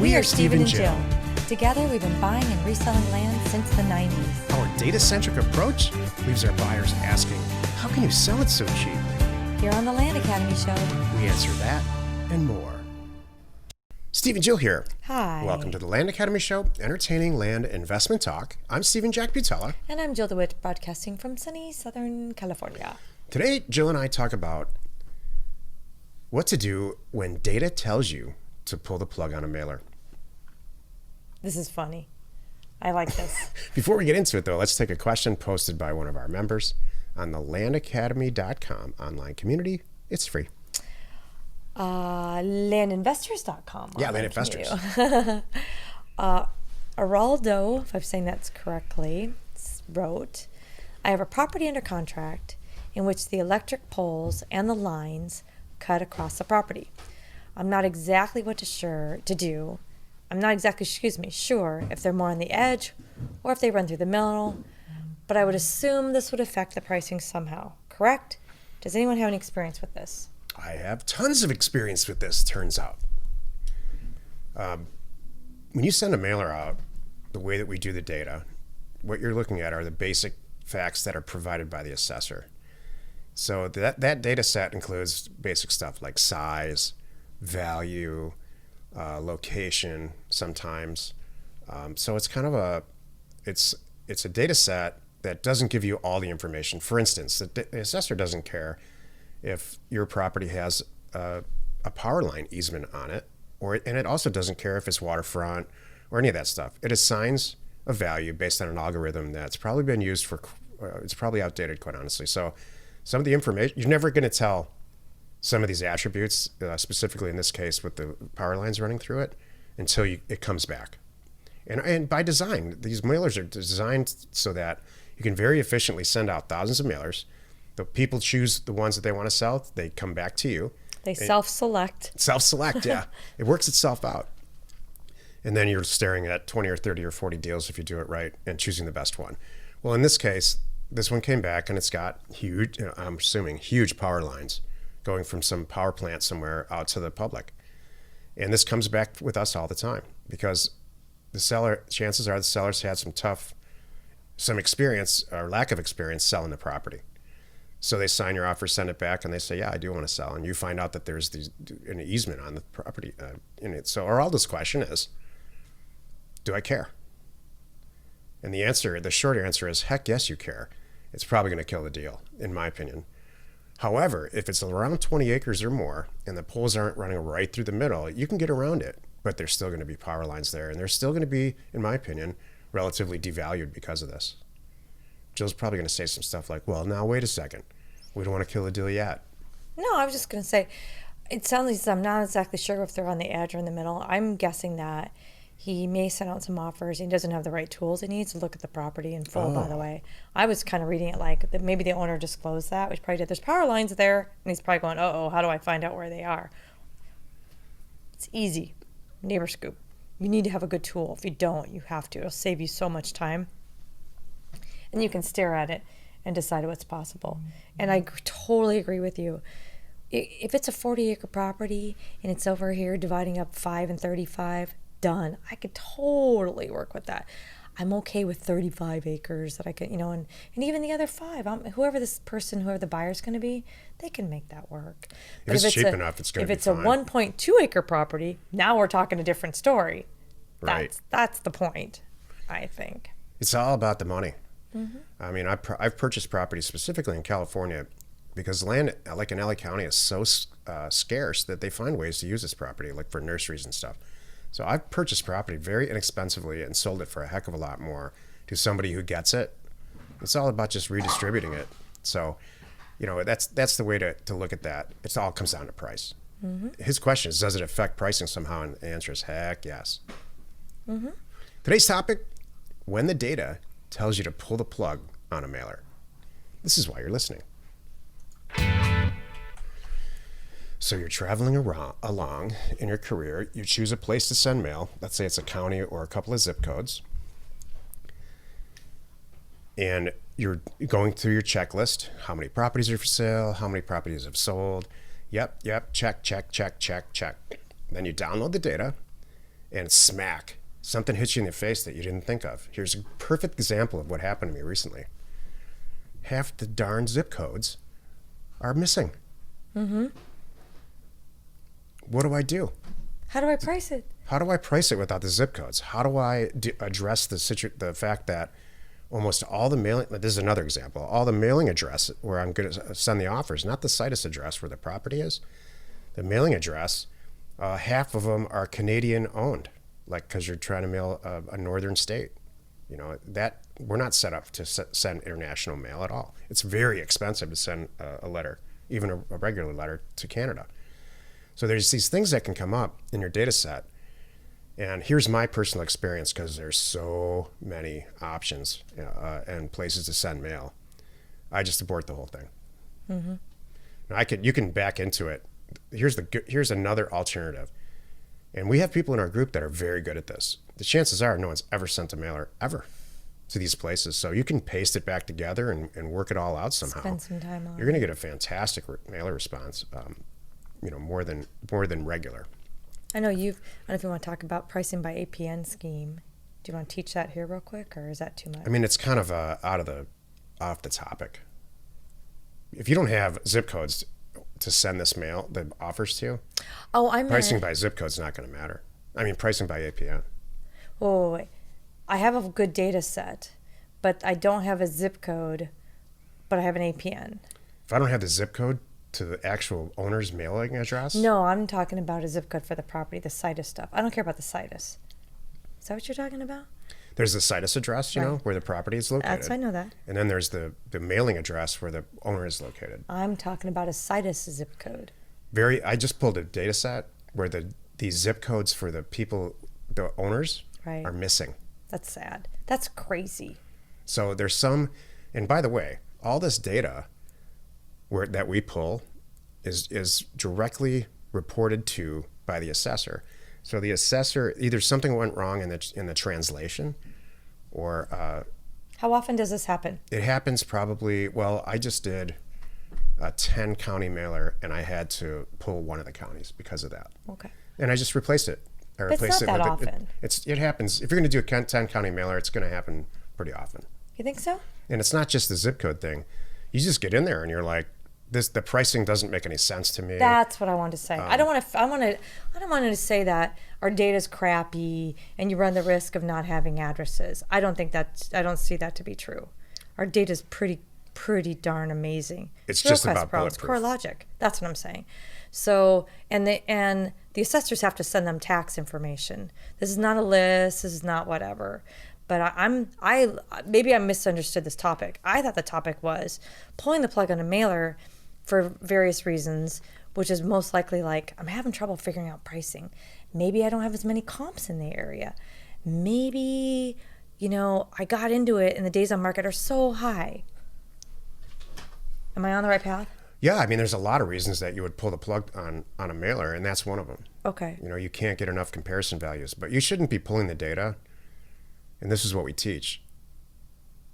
We are Steven and Jill. Together, we've been buying and reselling land since the 90s. Our data-centric approach leaves our buyers asking, how can you sell it so cheap? Here on the Land Academy Show, We answer that and more. Steve and Jill here. Hi. Welcome to the Land Academy Show, entertaining land investment talk. I'm Steven Jack Butala. And I'm Jill Dewitt, broadcasting from sunny Southern California. Today, Jill and I talk about what to do when data tells you to pull the plug on a mailer. This is funny. I like this. Before we get into it, though, let's take a question posted by one of our members on the landacademy.com online community. It's free. Landinvestors.com. Yeah, Land Investors. Eraldo, if I'm saying that's correctly, wrote, I have a property under contract in which the electric poles and the lines cut across the property. I'm not exactly sure if they're more on the edge or if they run through the middle, but I would assume this would affect the pricing somehow, correct? Does anyone have any experience with this? I have tons of experience with this, turns out. When you send a mailer out, the way that we do the data, what you're looking at are the basic facts that are provided by the assessor. So that data set includes basic stuff like size, value, location sometimes. So it's kind of it's a data set that doesn't give you all the information. For instance, the assessor doesn't care if your property has a power line easement on it, and it also doesn't care if it's waterfront or any of that stuff. It assigns a value based on an algorithm that's probably been used it's probably outdated, quite honestly. So some of the information, you're never going to tell some of these attributes, specifically in this case with the power lines running through it, until it comes back. And by design, these mailers are designed so that you can very efficiently send out thousands of mailers. The people choose the ones that they want to sell. They come back to you. They self-select. Self-select, yeah. It works itself out. And then you're staring at 20 or 30 or 40 deals if you do it right and choosing the best one. Well, in this case, this one came back and it's got huge, I'm assuming, huge power lines going from some power plant somewhere out to the public. And this comes back with us all the time because chances are the seller's had some experience or lack of experience selling the property. So they sign your offer, send it back, and they say, yeah, I do want to sell. And you find out that there's an easement on the property in it. So Eraldo's question is, do I care? And the short answer is, heck yes, you care. It's probably going to kill the deal, in my opinion. However, if it's around 20 acres or more and the poles aren't running right through the middle, you can get around it, but there's still going to be power lines there. And they're still going to be, in my opinion, relatively devalued because of this. Jill's probably going to say some stuff like, well, now, wait a second. We don't want to kill the deal yet. No, I was just going to say, it sounds like I'm not exactly sure if they're on the edge or in the middle. I'm guessing that he may send out some offers. He doesn't have the right tools he needs to look at the property in full, by the way. I was kind of reading it like that maybe the owner disclosed that, which probably did. There's power lines there, and he's probably going, how do I find out where they are? It's easy. Neighbor scoop. You need to have a good tool. If you don't, you have to. It'll save you so much time. And you can stare at it and decide what's possible. And I totally agree with you. If it's a 40-acre property and it's over here dividing up 5 and 35, done. I could totally work with that. I'm okay with 35 acres that I could, and even the other 5. Whoever the buyer's going to be, they can make that work. If it's cheap enough, it's going to be fine. If it's a 1.2-acre property, now we're talking a different story. Right. That's the point, I think. It's all about the money. Mm-hmm. I mean, I've purchased properties specifically in California because land, like in LA County, is so scarce that they find ways to use this property, like for nurseries and stuff. So I've purchased property very inexpensively and sold it for a heck of a lot more to somebody who gets it. It's all about just redistributing it. So, that's the way to look at that. It all comes down to price. Mm-hmm. His question is, does it affect pricing somehow? And the answer is, heck yes. Mm-hmm. Today's topic, when the data tells you to pull the plug on a mailer. This is why you're listening. So you're traveling along in your career. You choose a place to send mail. Let's say it's a county or a couple of zip codes. And you're going through your checklist. How many properties are for sale? How many properties have sold? Yep, check. Then you download the data and smack, something hits you in the face that you didn't think of. Here's a perfect example of what happened to me recently. Half the darn zip codes are missing. Mm-hmm. What do I do? How do I price it? How do I price it without the zip codes? How do I address the fact that almost all the mailing, this is another example, all the mailing address where I'm going to send the offers, not the situs address where the property is, the mailing address, half of them are Canadian owned, like because you're trying to mail a northern state. You know, that we're not set up to send international mail at all. It's very expensive to send a letter, even a regular letter to Canada. So there's these things that can come up in your data set. And here's my personal experience, because there's so many options and places to send mail. I just abort the whole thing. Mm-hmm. Now you can back into it. Here's another alternative. And we have people in our group that are very good at this. The chances are no one's ever sent a mailer ever to these places. So you can paste it back together and work it all out somehow. Spend some time on it. You're going to get a fantastic mailer response, more than regular. I know I don't know if you want to talk about pricing by APN scheme. Do you want to teach that here real quick, or is that too much? I mean, it's kind of off the topic. If you don't have zip codes to send the offers to, pricing by zip code is not going to matter. I mean, pricing by APN. Wait. I have a good data set, but I don't have a zip code, but I have an APN. If I don't have the zip code to the actual owner's mailing address? No, I'm talking about a zip code for the property, the situs stuff. I don't care about the situs. Is that what you're talking about? There's the situs address, where the property is located. I know that. And then there's the mailing address where the owner is located. I'm talking about a situs zip code. I just pulled a data set where the zip codes for the owners are missing. That's sad. That's crazy. So there's some, and by the way, all this data that we pull is directly reported to by the assessor. So the assessor, either something went wrong in the translation, or how often does this happen? It happens probably. Well, I just did a 10 county mailer, and I had to pull one of the counties because of that. Okay. And I just replaced it. But it's not that often. It happens. If you're going to do a 10 county mailer, it's going to happen pretty often. You think so? And it's not just the zip code thing. You just get in there and you're like, the pricing doesn't make any sense to me. That's what I wanted to say. I don't want to say that our data's crappy and you run the risk of not having addresses. I don't see that to be true. Our data's pretty darn amazing. It's just about problems, bulletproof. core logic. That's what I'm saying. So and the assessors have to send them tax information. This is not a list. This is not whatever. But maybe I misunderstood this topic. I thought the topic was pulling the plug on a mailer for various reasons, which is most likely like I'm having trouble figuring out pricing. Maybe I don't have as many comps in the area. Maybe, I got into it and the days on market are so high. Am I on the right path? Yeah, I mean, there's a lot of reasons that you would pull the plug on a mailer, and that's one of them. Okay. You can't get enough comparison values, but you shouldn't be pulling the data, and this is what we teach,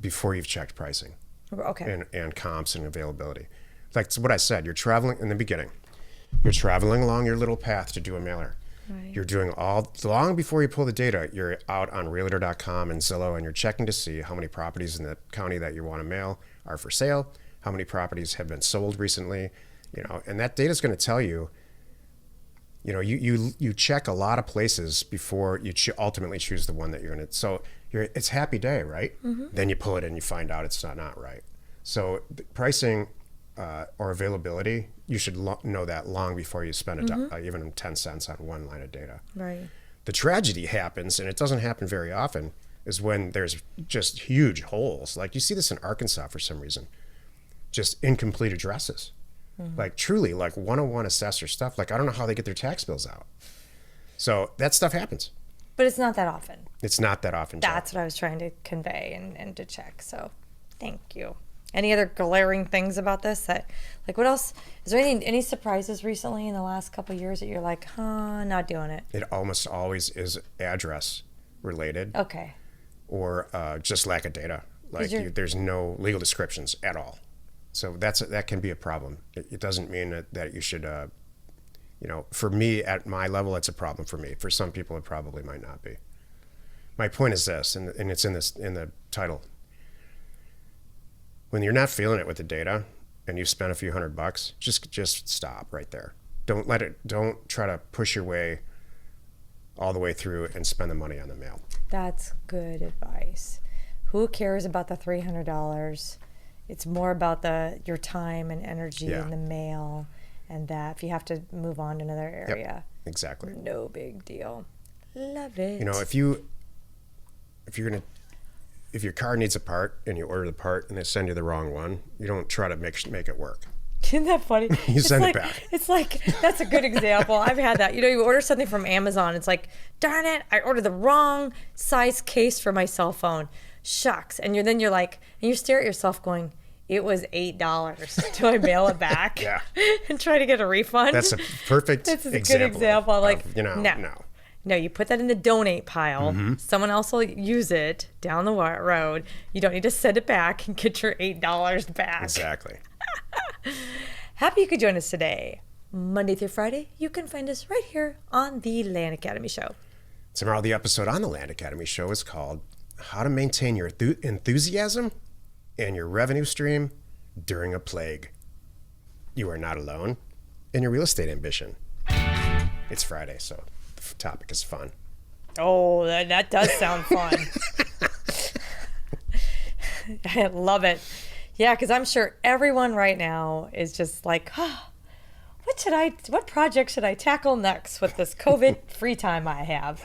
before you've checked pricing. Okay. And comps and availability. Like what I said, you're traveling in the beginning. You're traveling along your little path to do a mailer. Right. You're doing long before you pull the data, you're out on Realtor.com and Zillow, and you're checking to see how many properties in the county that you want to mail are for sale, how many properties have been sold recently, and that data is going to tell you, you check a lot of places before you ultimately choose the one that you're going to. So it's happy day, right? Mm-hmm. Then you pull it and you find out it's not right. So the pricing or availability, you should know that long before you spend even 10 cents on one line of data. Right. The tragedy happens, and it doesn't happen very often, is when there's just huge holes. Like you see this in Arkansas for some reason, just incomplete addresses. Mm-hmm. Like truly, like 101 assessor stuff. Like I don't know how they get their tax bills out. So that stuff happens. But it's not that often. It's not that often. That's what I was trying to convey and to check. So thank you. Any other glaring things about this what else? Is there any surprises recently in the last couple of years that you're like, not doing it? It almost always is address related. Okay. Or just lack of data. Like there's no legal descriptions at all. So that can be a problem. It doesn't mean that you should For me, at my level, it's a problem for me. For some people, it probably might not be. My point is this, and it's in the title. When you're not feeling it with the data and you spend a few $100, just stop right there. Don't try to push your way all the way through and spend the money on the mail. That's good advice. Who cares about the $300? It's more about your time and energy in the mail, and that if you have to move on to another area. Yep, exactly. No big deal. Love it. If your car needs a part and you order the part and they send you the wrong one, you don't try to make it work. Isn't that funny? You send it back. It's like, that's a good example. I've had that. You order something from Amazon. It's like, darn it, I ordered the wrong size case for my cell phone. Shucks. And you're like, and you stare at yourself going, it was $8. Do I mail it back? Yeah. And try to get a refund? That's a perfect That's a example. good example. No. No, you put that in the donate pile. Mm-hmm. Someone else will use it down the road. You don't need to send it back and get your $8 back. Exactly. Happy you could join us today. Monday through Friday, you can find us right here on the Land Academy Show. Tomorrow, the episode on the Land Academy Show is called How to Maintain Your Enthusiasm and Your Revenue Stream During a Plague. You are not alone in your real estate ambition. It's Friday, so the topic is fun. Oh, that does sound fun. I love it. Yeah, because I'm sure everyone right now is just like, what project should I tackle next with this COVID free time I have?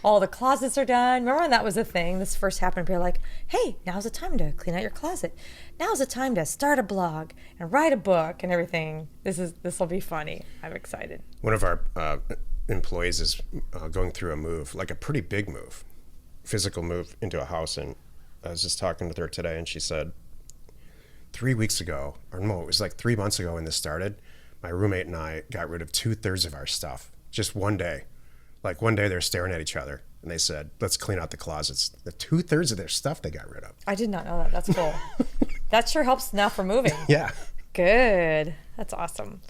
All the closets are done. Remember when that was a thing? This first happened. You're like, hey, now's the time to clean out your closet. Now's the time to start a blog and write a book and everything. This will be funny. I'm excited. One of our employees is going through a move, like a pretty big move, physical move into a house. And I was just talking with her today, and she said, 3 weeks ago, or no, it was like 3 months ago when this started, my roommate and I got rid of 2/3 of our stuff. Just one day. Like one day they're staring at each other and they said, let's clean out the closets. The 2/3 of their stuff they got rid of. I did not know that. That's cool. That sure helps now for moving. Yeah. Good. That's awesome.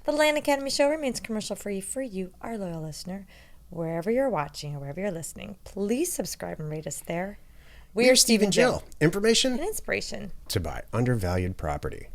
The Land Academy Show remains commercial free for you, our loyal listener. Wherever you're watching or wherever you're listening, please subscribe and rate us there. We are Steven Jill. Information and inspiration to buy undervalued property.